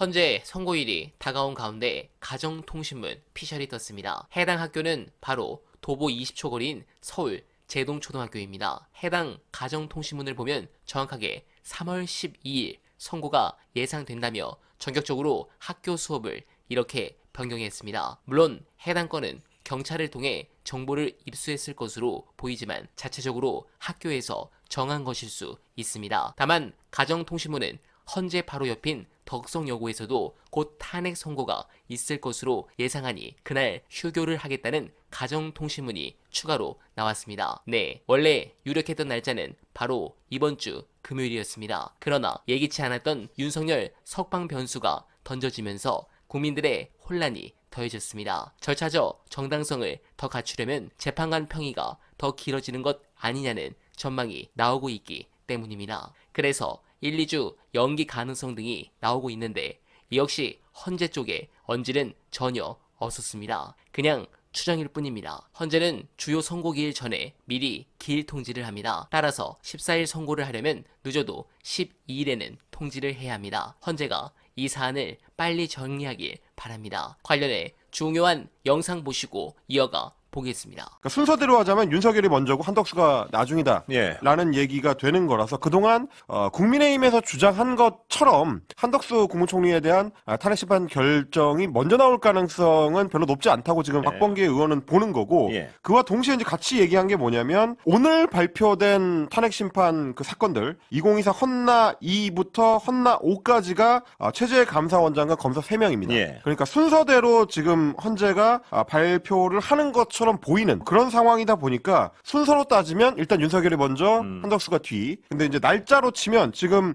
헌재 선고일이 다가온 가운데 가정통신문 피셜이 떴습니다. 해당 학교는 바로 도보 20초 거리인 서울 제동초등학교입니다. 해당 가정통신문을 보면 정확하게 3월 12일 선고가 예상된다며 전격적으로 학교 수업을 이렇게 변경했습니다. 물론 해당 건은 경찰을 통해 정보를 입수했을 것으로 보이지만 자체적으로 학교에서 정한 것일 수 있습니다. 다만 가정통신문은 헌재 바로 옆인 덕성여고에서도 곧 탄핵 선고가 있을 것으로 예상하니 그날 휴교를 하겠다는 가정통신문이 추가로 나왔습니다. 네, 원래 유력했던 날짜는 바로 이번 주 금요일이었습니다. 그러나 예기치 않았던 윤석열 석방 변수가 던져지면서 국민들의 혼란이 더해졌습니다. 절차적 정당성을 더 갖추려면 재판관 평의가 더 길어지는 것 아니냐는 전망이 나오고 있기 때문입니다. 그래서 1, 2주 연기 가능성 등이 나오고 있는데 이 역시 헌재 쪽에 언질은 전혀 없었습니다. 그냥 추정일 뿐입니다. 헌재는 주요 선고기일 전에 미리 기일 통지를 합니다. 따라서 14일 선고를 하려면 늦어도 12일에는 통지를 해야 합니다. 헌재가 이 사안을 빨리 정리하길 바랍니다. 관련해 중요한 영상 보시고 이어가 보겠습니다. 그러니까 순서대로 하자면 윤석열이 먼저고 한덕수가 나중이다 라는 얘기가 되는 거라서 그동안 국민의힘에서 주장한 것처럼 한덕수 국무총리에 대한 탄핵 심판 결정이 먼저 나올 가능성은 별로 높지 않다고 지금 박범계 의원은 보는 거고 그와 동시에 이제 같이 얘기한 게 뭐냐면 오늘 발표된 탄핵 심판 그 사건들 2024 헌나 2부터 헌나 5까지가 최재 감사원장과 검사 3명입니다. 그러니까 순서대로 지금 헌재가 발표를 하는 것처럼 보이는 그런 상황이다 보니까 순서로 따지면 일단 윤석열이 먼저 한덕수가 뒤. 근데 이제 날짜로 치면 지금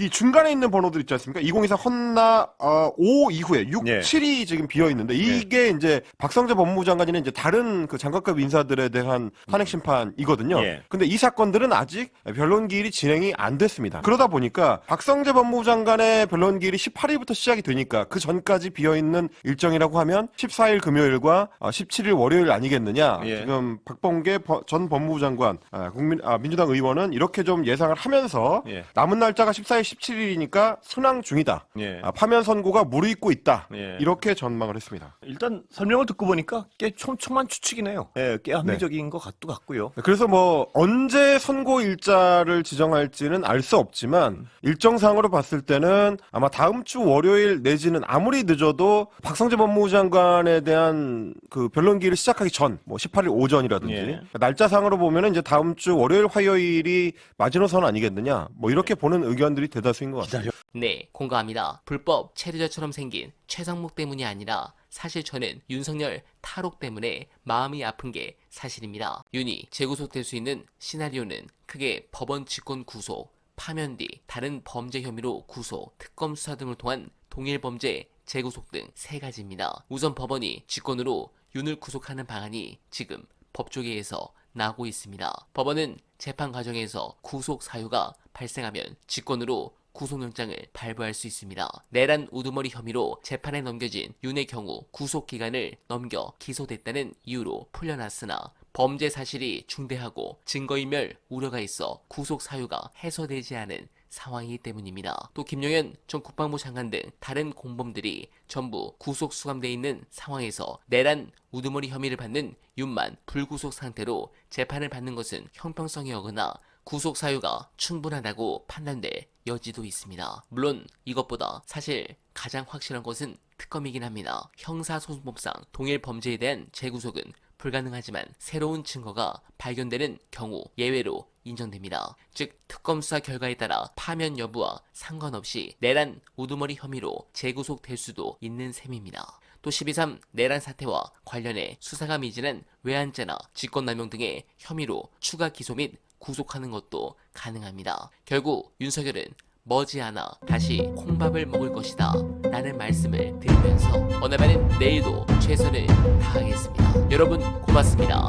이 중간에 있는 번호들 있지 않습니까? 2024 헌나 5 이후에 6, 7이 지금 비어 있는데 이게 이제 박성재 법무부 장관이나 이제 다른 그 장관급 인사들에 대한 탄핵 심판이거든요. 근데 이 사건들은 아직 변론 기일이 진행이 안 됐습니다. 그러다 보니까 박성재 법무부 장관의 변론 기일이 18일부터 시작이 되니까 그 전까지 비어 있는 일정이라고 하면 14일 금요일과 17일 월요일 아니겠느냐. 지금 박범계 전 법무부 장관 민주당 의원은 이렇게 좀 예상을 하면서 남은 날짜가 14일 17일이니까 순항 중이다. 파면 선고가 무르익고 있다. 이렇게 전망을 했습니다. 일단 설명을 듣고 보니까 꽤 촘촘한 추측이네요. 꽤 합리적인 것 같고요. 그래서 뭐 언제 선고 일자를 지정할지는 알 수 없지만 일정상으로 봤을 때는 아마 다음 주 월요일 내지는 아무리 늦어도 박성재 법무부 장관에 대한 그 변론 기일을 시작하기 전, 뭐 18일 오전이라든지 날짜상으로 보면은 이제 다음 주 월요일 화요일이 마지노선 아니겠느냐, 뭐 이렇게 보는 의견들이 대다수인 것 같습니다. 네, 공감합니다. 불법 체류자처럼 생긴 최상목 때문이 아니라 사실 저는 윤석열 탈옥 때문에 마음이 아픈 게 사실입니다. 윤이 재구속될 수 있는 시나리오는 크게 법원 직권 구속, 파면 뒤 다른 범죄 혐의로 구속, 특검 수사 등을 통한 동일 범죄 재구속 등 3가지입니다. 우선 법원이 직권으로 윤을 구속하는 방안이 지금 법조계에서 나오고 있습니다. 법원은 재판 과정에서 구속 사유가 발생하면 직권으로 구속영장을 발부할 수 있습니다. 내란 우두머리 혐의로 재판에 넘겨진 윤의 경우 구속기간을 넘겨 기소됐다는 이유로 풀려났으나 범죄 사실이 중대하고 증거인멸 우려가 있어 구속 사유가 해소되지 않은 상황이기 때문입니다. 또 김용현 전 국방부 장관 등 다른 공범들이 전부 구속 수감돼 있는 상황에서 내란 우두머리 혐의를 받는 윤만 불구속 상태로 재판을 받는 것은 형평성이 어긋나 구속 사유가 충분하다고 판단될 여지도 있습니다. 물론 이것보다 사실 가장 확실한 것은 특검이긴 합니다. 형사소송법상 동일 범죄에 대한 재구속은 불가능하지만 새로운 증거가 발견되는 경우 예외로 인정됩니다. 즉 특검 수사 결과에 따라 파면 여부와 상관없이 내란 우두머리 혐의로 재구속될 수도 있는 셈입니다. 또 12.3 내란 사태와 관련해 수사가 미진한 외환죄나 직권남용 등의 혐의로 추가 기소 및 구속하는 것도 가능합니다. 결국 윤석열은 머지않아 다시 콩밥을 먹을 것이다 라는 말씀을 드리면서 오늘은 내일도 최선을 다하겠습니다. 여러분 고맙습니다.